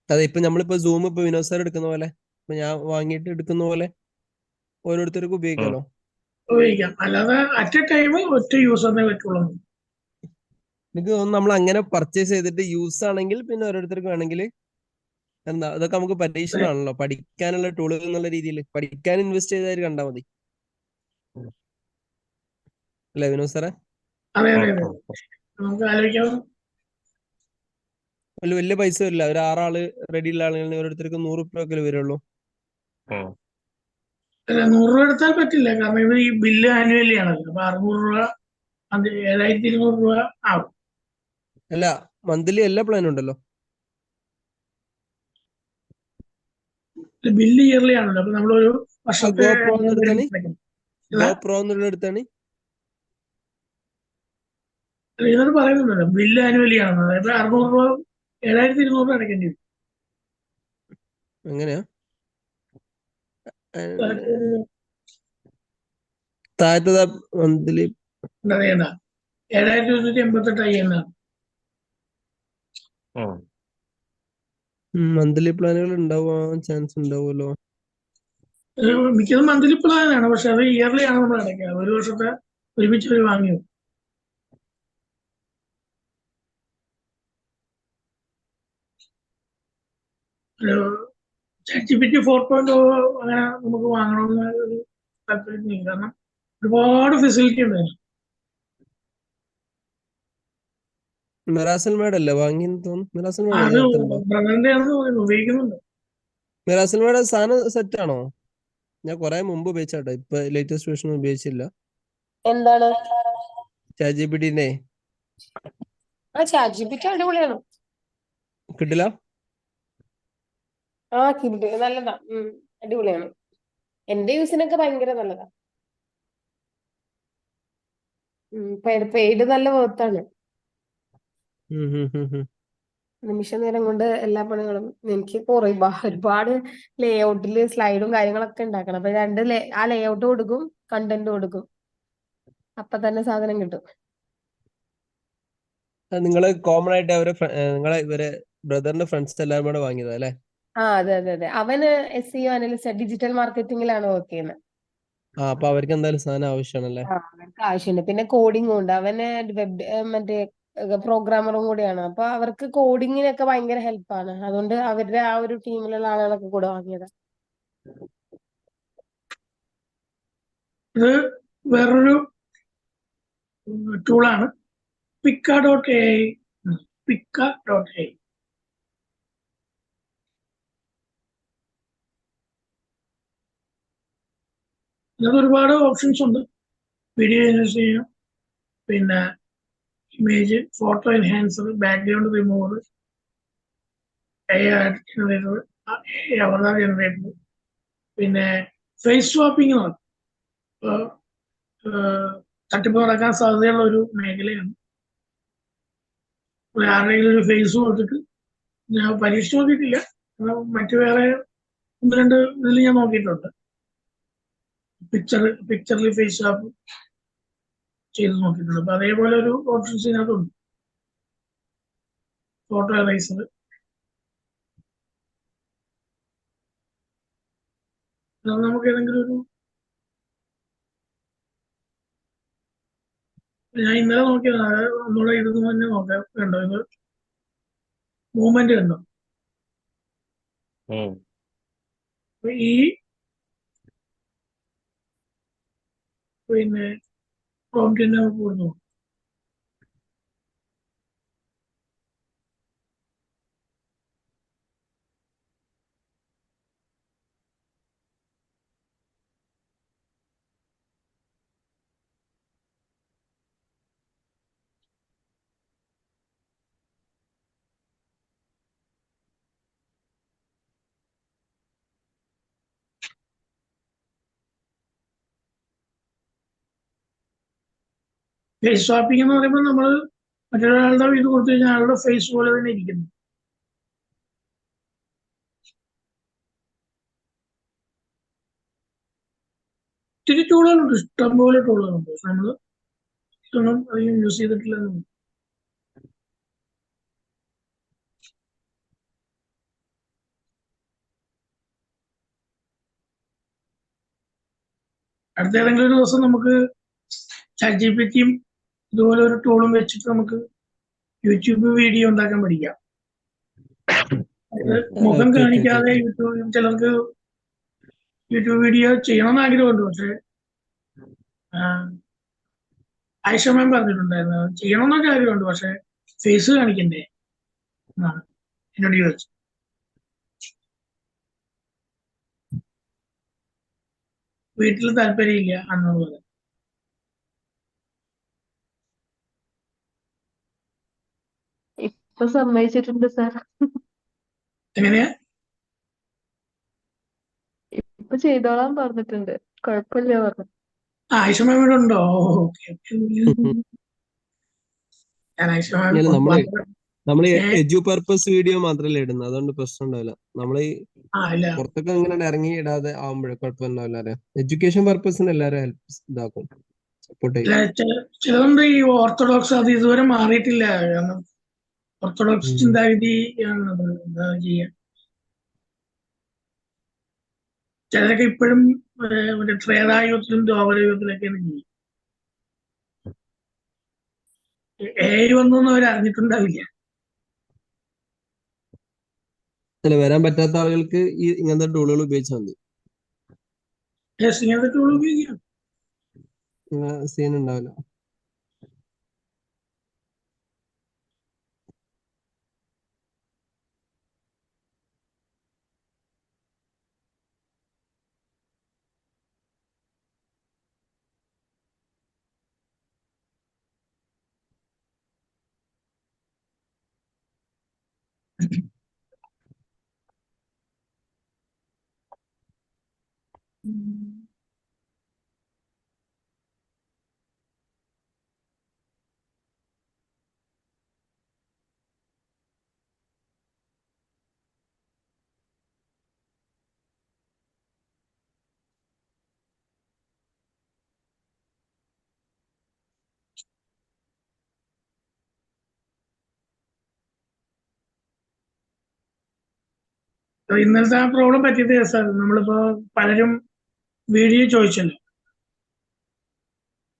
Speaker 3: അതെ, ഇപ്പൊ നമ്മളിപ്പോ സൂം ഇപ്പൊ വിനോദ് സാർ എടുക്കുന്ന പോലെ, ഇപ്പൊ ഞാൻ വാങ്ങിയിട്ട് എടുക്കുന്ന പോലെ ഓരോരുത്തർക്കും ഉപയോഗിക്കാലോ.
Speaker 1: ഉപയോഗിക്കാം. അല്ലാതെ അറ്റ് എ ടൈം ഒറ്റ യൂസറിനെ പറ്റുള്ളൂ.
Speaker 3: എനിക്ക് തോന്നുന്നു നമ്മൾ അങ്ങനെ പർച്ചേസ് ചെയ്തിട്ട് യൂസ് ആണെങ്കിൽ പിന്നെ ഓരോരുത്തർക്ക് വേണമെങ്കിൽ എന്താ, അതൊക്കെ നമുക്ക് പരീക്ഷണമാണല്ലോ, പഠിക്കാനുള്ള ടൂളുകൾ എന്നുള്ള രീതിയിൽ പഠിക്കാൻ ഇൻവെസ്റ്റ് ചെയ്താൽ കണ്ടാൽ മതി അല്ലേ വിനോദ് സാറേ?
Speaker 1: അതെ അതെ അതെ, നമുക്ക് ആലോചിക്കാം.
Speaker 3: വലിയ പൈസ വരില്ല. ഒരു 6 ആള് റെഡി ഉള്ള ആളുകളിൽ ഓരോരുത്തർക്ക് 100 രൂപ വരുള്ളൂ.
Speaker 1: അല്ല, 100 രൂപ എടുത്താൽ പറ്റില്ല. കാരണം ഇത് ഈ ബില്ല് ആനുവലി ആണല്ലോ. അപ്പൊ 600 രൂപ 7200 രൂപ ആവും.
Speaker 3: അല്ല, മന്ത്ലി എല്ലാ പ്ലാനും ഉണ്ടല്ലോ.
Speaker 1: ബില്ല് ഇയർലി ആണല്ലോ. അപ്പൊ നമ്മളൊരു വർഷത്തെ
Speaker 3: GoPro എന്നുള്ള എടുത്താണ്
Speaker 1: ഇതിനകത്ത് പറയുന്നുണ്ടല്ലോ ബില്ല് ആനുവലി ആണെന്ന്. അതായത് 600 രൂപ 7200 രൂപ അടയ്ക്കേണ്ടി വരും.
Speaker 3: എങ്ങനെയാ? താഴത്തെ മന്ത്ലി
Speaker 1: 7288
Speaker 3: മന്ത്ലി പ്ലാനുകൾ ഉണ്ടാവാൻ ചാൻസ് ഉണ്ടാവുമല്ലോ.
Speaker 1: മിക്കതും മന്ത്ലി പ്ലാനാണ്. പക്ഷെ അത് ഇയർലി ആണ് നമ്മൾ അടയ്ക്കുക. ഒരു വർഷത്തെ ഒരുമിച്ച് ഒരു വാങ്ങിയത്. ChatGPT 4.0 അങ്ങനെ നമുക്ക് വാങ്ങണമെന്ന് ഒരു താല്പര്യം. കാരണം ഒരുപാട് ഫെസിലിറ്റി ഉണ്ട്.
Speaker 3: മെറാസൽ മേഡ് അല്ലേ വാങ്ങിയെന്ന് തോന്നുന്നു. മെറാസൽ
Speaker 1: അത്
Speaker 3: മേഡ്
Speaker 1: ബ്രദറിന്റെ ആണെന്ന് പറയുന്നു, ഉപയോഗിക്കുന്നുണ്ട്.
Speaker 3: മെറാസൽ മേഡ് സാധനം സെറ്റ് ആണോ? ഞാൻ കുറെ മുമ്പ് ഉപയോഗിച്ചാട്ടോ, ഇപ്പൊ ലേറ്റസ്റ്റ് വേർഷൻ ഉപയോഗിച്ചില്ല.
Speaker 6: എന്താണ്
Speaker 3: ChatGPT-നെ
Speaker 6: ChatGPT അടിപൊളിയാണ്.
Speaker 3: കിട്ടില്ല?
Speaker 6: നല്ലതാ, അടിപൊളിയാണ്. എന്റെ യൂസിനൊക്കെ ഭയങ്കര നല്ലതാ.
Speaker 7: പെയ്ഡ് നല്ല വർത്താണ്.
Speaker 3: ഉം ഉം ഉം ഉം.
Speaker 7: നിമിഷ നേരം കൊണ്ട് എല്ലാ പണികളും എനിക്ക് ഒരുപാട് ലേ ഔട്ടില് സ്ലൈഡും കാര്യങ്ങളൊക്കെ ഉണ്ടാക്കണം. അപ്പൊ ആ ലേ ഔട്ട് കൊടുക്കും, കണ്ടന്റ് കൊടുക്കും, അപ്പൊ തന്നെ സാധനം കിട്ടും.
Speaker 3: നിങ്ങള് കോമൺ ആയിട്ട് ഇവരെ ബ്രദറിന്റെ ഫ്രണ്ട്സ് എല്ലാവരും കൂടെ വാങ്ങിയതാ അല്ലെ?
Speaker 7: അതെ അതെ അതെ. അവന് SEO അനലിസ്റ്റ് ഡിജിറ്റൽ മാർക്കറ്റിംഗിലാണ് വർക്ക് ചെയ്യുന്നത്.
Speaker 3: അപ്പൊ അവർക്ക് എന്തായാലും സാധനം ആവശ്യമാണല്ലേ?
Speaker 7: അവർക്ക് ആവശ്യമുണ്ട്. പിന്നെ കോഡിങ്ങും ഉണ്ട്. അവന് മറ്റേ പ്രോഗ്രാമറും കൂടിയാണ്. അപ്പൊ അവർക്ക് കോഡിങ്ങിനൊക്കെ ഭയങ്കര ഹെൽപ്പാണ്. അതുകൊണ്ട് അവരുടെ ആ ഒരു ടീമിലുള്ള ആളുകളൊക്കെ കൂടെ വാങ്ങിയതാ.
Speaker 1: ഇത് വേറൊരു ടൂളാണ് Pika.ai. Pika.ai. ഇതിനകത്ത് ഒരുപാട് ഓപ്ഷൻസ് ഉണ്ട്. വീഡിയോ എൻഹാൻസ് ചെയ്യാം, പിന്നെ image, photo enhancer, background remover, AI generator, avatar generator, പിന്നെ ഫേസ് സ്വാപ്പിംഗ് നടക്കും. ഇപ്പോൾ തട്ടിപ്പ് നടക്കാൻ സാധ്യതയുള്ള ഒരു മേഖലയാണ്. ആരുടെയെങ്കിലും ഒരു ഫേസ് കൊടുത്തിട്ട്, ഞാൻ പരീക്ഷിച്ച് നോക്കിയിട്ടില്ല, മറ്റു വേറെ 1-2 ഇതിൽ ഞാൻ നോക്കിയിട്ടുണ്ട്. പിക്ചറിൽ ഫേസ് സ്വാപ്പ് ചെയ്ത് നോക്കിയിട്ടുണ്ട്. അപ്പൊ അതേപോലെ ഒരു ഓപ്ഷൻസ് ഇതിനകത്തുണ്ട്. ഫോട്ടോ എറൈസർ, നമുക്ക് ഏതെങ്കിലും ഒരു, ഞാൻ ഇന്നലെ നോക്കിയത്, അതായത് ഒന്നുകൂടെ ഇരുന്ന് തന്നെ നോക്കാം. കണ്ടോ ഇത് മൂവ്മെന്റ് കണ്ടോ? ഈ പിന്നെ പ്രോംപ്റ്റിന്റെ കൊടുത്തു. ഫേസ് സ്വാപ്പിംഗ് എന്ന് പറയുമ്പോൾ നമ്മൾ മറ്റൊരാളുടെ ഇത് കൊടുത്തു കഴിഞ്ഞാൽ ആളുടെ ഫേസ് പോലെ തന്നെ ഇരിക്കുന്നു. ഒത്തിരി ടൂളുകളുണ്ട്, ഇഷ്ടംപോലെ ടൂളുകളുണ്ട്. പക്ഷെ നമ്മൾ ഇതൊന്നും അധികം യൂസ് ചെയ്തിട്ടില്ലെന്ന്. അടുത്ത ഏതെങ്കിലും ഒരു ദിവസം നമുക്ക് ChatGPT-യും ഇതുപോലെ ഒരു ടൂളും വെച്ചിട്ട് നമുക്ക് യൂട്യൂബ് വീഡിയോ ഉണ്ടാക്കാൻ പഠിക്കാം. മുഖം കാണിക്കാതെ ചിലർക്ക് യൂട്യൂബ് വീഡിയോ ചെയ്യണമെന്ന് ആഗ്രഹമുണ്ട്. പക്ഷെ ആയിഷ മാം പറഞ്ഞിട്ടുണ്ടായിരുന്നു ചെയ്യണമെന്നൊക്കെ ആഗ്രഹമുണ്ട്, പക്ഷെ ഫേസ് കാണിക്കണ്ടേ എന്നാണ് എന്നോട് ചോദിച്ചത്. വീട്ടിൽ താല്പര്യമില്ല എന്നുള്ളത്.
Speaker 6: ഇപ്പൊ സമ്മതിച്ചിട്ടുണ്ട് സാർ.
Speaker 1: എങ്ങനെയാ?
Speaker 6: ഇപ്പൊ ചെയ്തോളാൻ പറഞ്ഞിട്ടുണ്ട്, കുഴപ്പമില്ല പറഞ്ഞു.
Speaker 1: ആയിഷ മാം ഇവിടെ ഉണ്ടോ? ഓക്കെ. ഞാൻ ആയിഷ മാം
Speaker 3: നമ്മള് എഡ്യു പർപ്പസ് വീഡിയോ മാത്രമല്ലേ ഇടുന്നത്, അതുകൊണ്ട് പ്രശ്നം ഉണ്ടാവില്ല. നമ്മള് പുറത്തൊക്കെ ഇങ്ങനെ ഇറങ്ങി ഇടാതെ ആവുമ്പോഴേ കുഴപ്പമുണ്ടാവില്ല. അറിയാം, എഡ്യൂക്കേഷൻ പർപ്പസിന് എല്ലാവരും ഹെൽപ്പ് ഇതാക്കും, സപ്പോർട്ട് ചെയ്യും.
Speaker 1: ചിലതുണ്ട് ഈ ഓർത്തഡോക്സ്, അത് ഇതുവരെ മാറിയിട്ടില്ല. കാരണം ഓർത്തഡോക്സ് ചിന്താഗതി എന്താ ചെയ്യാ. ചിലരൊക്കെ ഇപ്പോഴും മറ്റേ ത്രേതായുഗത്തിലും ദ്വാപരയുഗത്തിലൊക്കെയാണ് ചെയ്യും. AI വന്നൊന്നും അവർ അറിഞ്ഞിട്ടുണ്ടാവില്ല.
Speaker 3: വരാൻ പറ്റാത്ത ആളുകൾക്ക് ഈ ഇങ്ങനത്തെ ടൂളുകൾ ഉപയോഗിച്ചാൽ മതി.
Speaker 1: ഇങ്ങനത്തെ ടൂൾ ഉപയോഗിക്കാം,
Speaker 3: സീൻ ഉണ്ടാവില്ല.
Speaker 1: ഇന്നലത്തെ ആ പ്രോബ്ലം പറ്റിയത് സാർ, നമ്മളിപ്പോ പലരും വീഡിയോ ചോദിച്ചല്ലോ.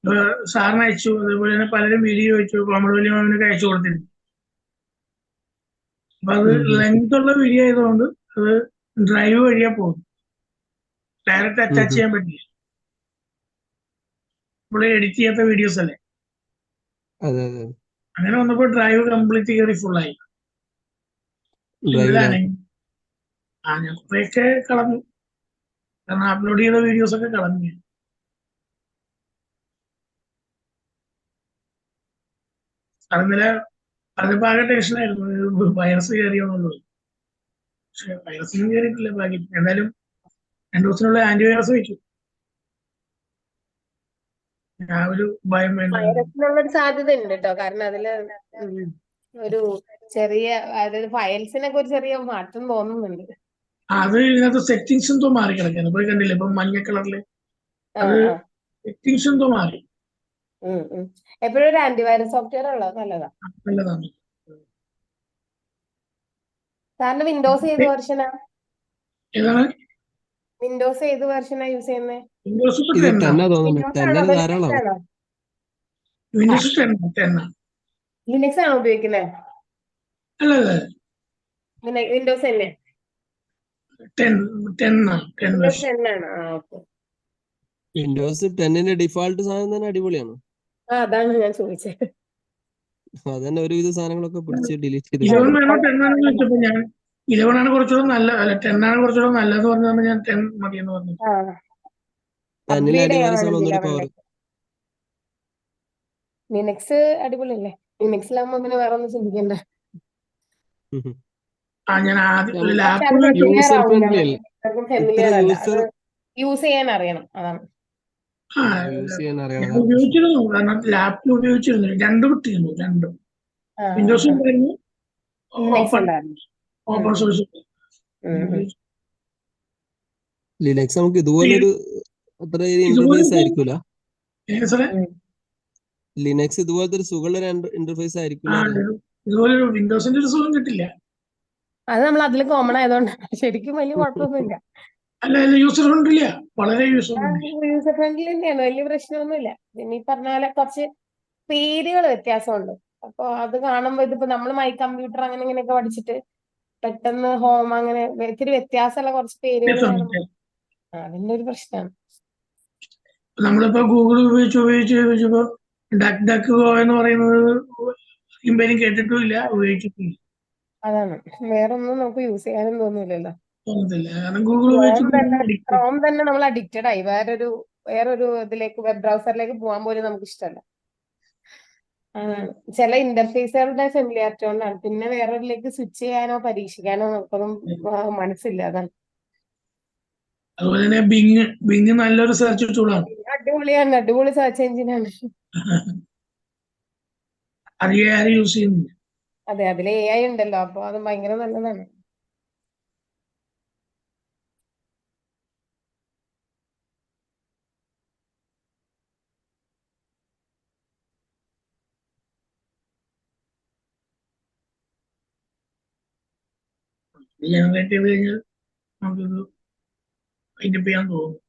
Speaker 1: ഇപ്പൊ സാറിന് അയച്ചു, അതേപോലെ തന്നെ പലരും വീഡിയോ ചോദിച്ചു, കോമഡി വലിയ മാമിനൊക്കെ അയച്ചു കൊടുത്തിരുന്നു. അപ്പൊ അത് ലെങ്ത് ഉള്ള വീഡിയോ ആയതുകൊണ്ട് അത് ഡ്രൈവ് വഴിയാ പോകും, ഡയറക്റ്റ് അറ്റാച്ച് ചെയ്യാൻ പറ്റില്ല. ഇപ്പോൾ എഡിറ്റ് ചെയ്യാത്ത വീഡിയോസ് അല്ലേ.
Speaker 3: അതെ അതെ
Speaker 1: അങ്ങനെ വന്നപ്പോൾ ഡ്രൈവ് കംപ്ലീറ്റ് കയറി ഫുള്ളായി.
Speaker 3: ഡ്രൈവിലാണ്.
Speaker 1: ഞാൻ കുറെയൊക്കെ കളഞ്ഞു, കാരണം അപ്ലോഡ് ചെയ്ത വീഡിയോസ് ഒക്കെ കളഞ്ഞു. ഇന്നലെ അതിപ്പോ ആകെ ടെൻഷനായിരുന്നു, വൈറസ് കയറിയോന്നുള്ളത്. പക്ഷെ വൈറസിനും കയറിയിട്ടില്ല ഭാഗ്യം. എന്തായാലും 2 ദിവസത്തിനുള്ള ആന്റിവൈറസ് വെച്ചു. ആ ഒരു ഭയം വേണ്ട.
Speaker 7: വൈറസിനുള്ളൊരു സാധ്യത ഉണ്ട് കേട്ടോ, കാരണം അതില് ഒരു ചെറിയ, അതായത് ഫയൽസിനൊക്കെ ഒരു ചെറിയ മാറ്റം തോന്നുന്നുണ്ട്.
Speaker 1: അത് ഇതിനകത്ത് സെറ്റിങ്സ് എന്തോ മാറി കിടക്കാണ്. പോയി കണ്ടില്ലേ ഇപ്പൊ മഞ്ഞ കളറില്, അത് സെറ്റിങ്സ് എന്തോ മാറി.
Speaker 7: എപ്പോഴും ഒരു ആന്റിവൈറസ് സോഫ്റ്റ്വെയർ ഉള്ളത് നല്ലതാണ്. സാറിന് വിൻഡോസ് ഏത് വെർഷനാ?
Speaker 1: ഏതാണ്?
Speaker 7: വിൻഡോസ് ഏത് വെർഷനാ യൂസ് ചെയ്യുന്നത്?
Speaker 1: വിൻഡോസ്
Speaker 3: ഇത് 10 തോന്നുന്നു.
Speaker 1: വിൻഡോസ് 10.
Speaker 7: ലിനക്സ് ആണോ ഉപയോഗിക്കുന്നത്?
Speaker 1: അല്ല
Speaker 7: വിൻഡോസ് തന്നെ.
Speaker 1: 10 വെർഷൻ
Speaker 7: ആണ്.
Speaker 3: വിൻഡോസ് 10ന്റെ ഡിഫാൾട്ട് സാധനം തന്നെ അടിപൊളിയാണ്.
Speaker 7: അതാണ് ഞാൻ ചോദിച്ചത്.
Speaker 3: അതന്നെ ഒരുവിധ സാധനങ്ങളൊക്കെ പിടിച്ച് ഡിലീറ്റ് ചെയ്ത്
Speaker 1: 11 ആണോ 10 ആണോ ചോദിച്ചപ്പോ ഞാൻ 11 ആണ് കുറച്ചുകൂടെ നല്ല, അല്ല 10 ആണ് കുറച്ചുകൂടെ നല്ലതെന്ന് പറഞ്ഞാൽ ഞാൻ 10 മതിയെന്ന് പറഞ്ഞു.
Speaker 7: ലിനക്സ് അടിപൊളിയല്ലേ? ലിനക്സിലാകുമ്പോ പിന്നെ വേറെ ഒന്നും ചിന്തിക്കണ്ട.
Speaker 1: ഞാൻ ആദ്യം യൂസ്
Speaker 7: ചെയ്യാൻ അറിയണം, അതാണ്.
Speaker 1: ഉപയോഗിച്ചിരുന്നു, കാരണം ലാപ്പിൽ ഉപയോഗിച്ചിരുന്നു. രണ്ടും കിട്ടിയിരുന്നു, രണ്ടും വിൻഡോസ് ഉണ്ടായിരുന്നു, ഓപ്പൺ സോഴ്സ്.
Speaker 3: ലിനക്സ് നമുക്ക് ഇതുപോലൊരു അത്ര ഇന്റർഫേസ് ആയിരിക്കൂല. ലിനക്സ് ഇതുപോലത്തെ ഒരു സുഖമുള്ള ഇന്റർഫേസ് ആയിരിക്കില്ല.
Speaker 1: ഇതുപോലെ വിൻഡോസിന്റെ ഒരു സുഖം കിട്ടില്ല.
Speaker 7: അത് നമ്മൾ അതിൽ കോമൺ ആയതുകൊണ്ടാണ്. ശരിക്കും വലിയ കുഴപ്പമൊന്നുമില്ല.
Speaker 1: അല്ല യൂസർ ഫ്രണ്ട്ലിയ, വളരെ യൂസർ
Speaker 7: ഫ്രണ്ട്ലി തന്നെയാണ്, വലിയ പ്രശ്നമൊന്നുമില്ല. പിന്നെ ഈ പറഞ്ഞ പോലെ കുറച്ച് പേരുകൾ വ്യത്യാസമുണ്ട്. അപ്പൊ അത് കാണുമ്പോ ഇതിപ്പോ നമ്മൾ മൈ കമ്പ്യൂട്ടർ അങ്ങനെ ഇങ്ങനെയൊക്കെ പഠിച്ചിട്ട് പെട്ടെന്ന് ഹോം അങ്ങനെ ഇത്തിരി വ്യത്യാസമുള്ള കുറച്ച് പേരുകൾ കാണുമ്പോ അതിന്റെ ഒരു പ്രശ്നമാണ്.
Speaker 1: നമ്മളിപ്പോ ഗൂഗിൾ ഉപയോഗിച്ചപ്പോ ഡക്ക് ഗോ എന്ന് പറയുന്നത് ഇമ്പേരും കേട്ടിട്ടും ഇല്ല, ഉപയോഗിച്ചിട്ടില്ല.
Speaker 7: അതാണ്, വേറൊന്നും നമുക്ക് യൂസ് ചെയ്യാനും തോന്നില്ലല്ലോ. ക്രോം തന്നെ നമ്മൾ അഡിക്റ്റഡ് ആയി. വേറൊരു ഇതിലേക്ക്, വെബ് ബ്രൗസറിലേക്ക് പോകാൻ പോലും നമുക്ക് ഇഷ്ടമല്ല. ചില ഇന്റർഫേസുകളുടെ ഫെമിലിയാരിറ്റി കൊണ്ടാണ്. പിന്നെ വേറൊരിലേക്ക് സ്വിച്ച് ചെയ്യാനോ പരീക്ഷിക്കാനോ നമുക്കൊന്നും മനസ്സില്ല. അതാണ്.
Speaker 1: അതുപോലെ തന്നെ ബിങ് നല്ലൊരു സെർച്ച് ടൂളാണ്.
Speaker 7: അടിപൊളിയാണ്, അടിപൊളി സെർച്ച് എഞ്ചിനാണ്.
Speaker 1: അത് യൂസ് ചെയ്യുന്നില്ല.
Speaker 7: അതെ, അതിൽ AI ഉണ്ടല്ലോ, അപ്പൊ അത് ഭയങ്കര നല്ലതാണ്.
Speaker 1: ജനറേറ്റ് ചെയ്ത് കഴിഞ്ഞാൽ നമുക്കിത് വൈൻഡപ്പ് ചെയ്യാൻ തോന്നും.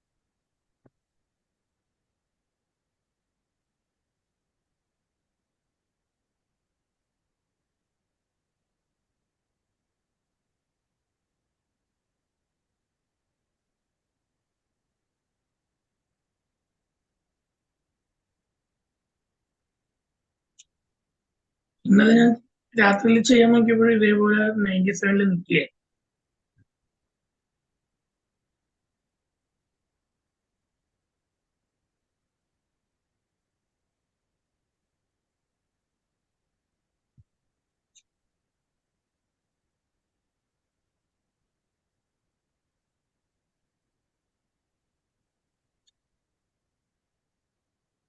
Speaker 1: ഇന്നലെ ഞാൻ രാത്രിയിൽ ചെയ്യാൻ നോക്കിയപ്പോഴും ഇതേപോലെ 97 നിൽക്കുക.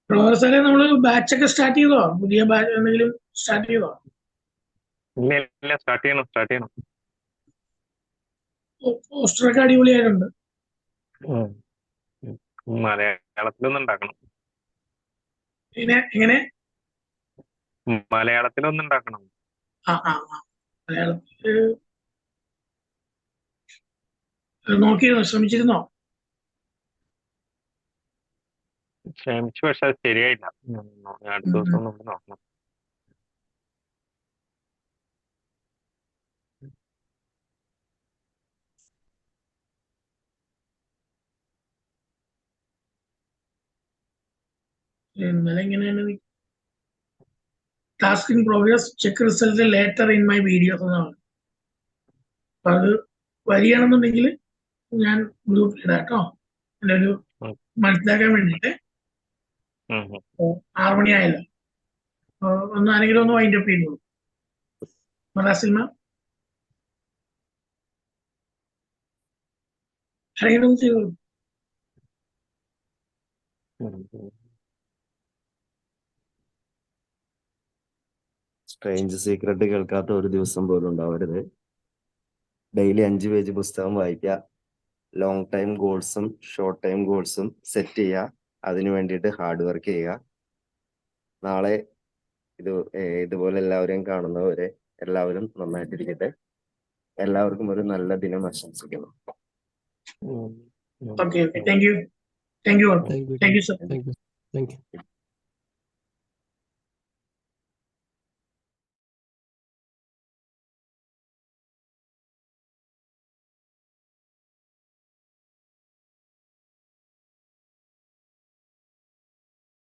Speaker 1: പ്രൊഫസറെ, നമ്മള് ബാച്ചൊക്കെ സ്റ്റാർട്ട് ചെയ്തോ? പുതിയ ബാച്ച് എന്തെങ്കിലും സ്റ്റാർട്ട് ചെയ്തോ?
Speaker 5: ഇല്ല, സ്റ്റാർട്ട് ചെയ്യണം.
Speaker 1: പോസ്റ്ററൊക്കെ അടിപൊളിയായിട്ടുണ്ട്.
Speaker 5: മലയാളത്തിലൊന്നും ഉണ്ടാക്കണം.
Speaker 1: എങ്ങനെ?
Speaker 5: മലയാളത്തിലൊന്നും ഉണ്ടാക്കണം.
Speaker 1: മലയാളത്തില് നോക്കിയിരുന്നോ, ശ്രമിച്ചിരുന്നോ?
Speaker 5: ശ്രമിച്ചു, പക്ഷെ അത് ശരിയായില്ല. ഞാൻ അടുത്ത ദിവസം ഒന്നും നോക്കണം.
Speaker 1: ഇന്നലെ എങ്ങനെയാണ് task in progress, check result later in my videos എന്നാണ്. അപ്പൊ അത് വരികയാണെന്നുണ്ടെങ്കിൽ ഞാൻ ഗ്രൂപ്പിൽ ഇടാം കേട്ടോ, എൻ്റെ ഒരു മനസ്സിലാക്കാൻ വേണ്ടിയിട്ട്. 6 മണിയായല്ലോ, ഒന്ന് ആരെങ്കിലും ഒന്ന് വൈൻഡ് അപ്പ് ചെയ്യുള്ളൂ. മറാസിൽമ ആരെങ്കിലും ഒന്ന് ചെയ്തോളൂ.
Speaker 8: സ്ട്രേഞ്ച് സീക്രട്ട് കേൾക്കാത്ത ഒരു ദിവസം പോലും ഉണ്ടാവരുത്. ഡെയിലി 5 പേജ് പുസ്തകം വായിക്കുക. ലോങ് ടൈം ഗോൾസും ഷോർട്ട് ടൈം ഗോൾസും സെറ്റ് ചെയ്യുക. അതിനു വേണ്ടിയിട്ട് ഹാർഡ് വർക്ക് ചെയ്യുക. നാളെ ഇതുപോലെ എല്ലാവരെയും കാണുന്നവരെ എല്ലാവരും നന്നായിട്ടിരിക്കട്ടെ. എല്ലാവർക്കും ഒരു നല്ല ദിനം ആശംസിക്കുന്നു.
Speaker 1: Okay, thank you all. Thank you, sir.
Speaker 3: Thank you.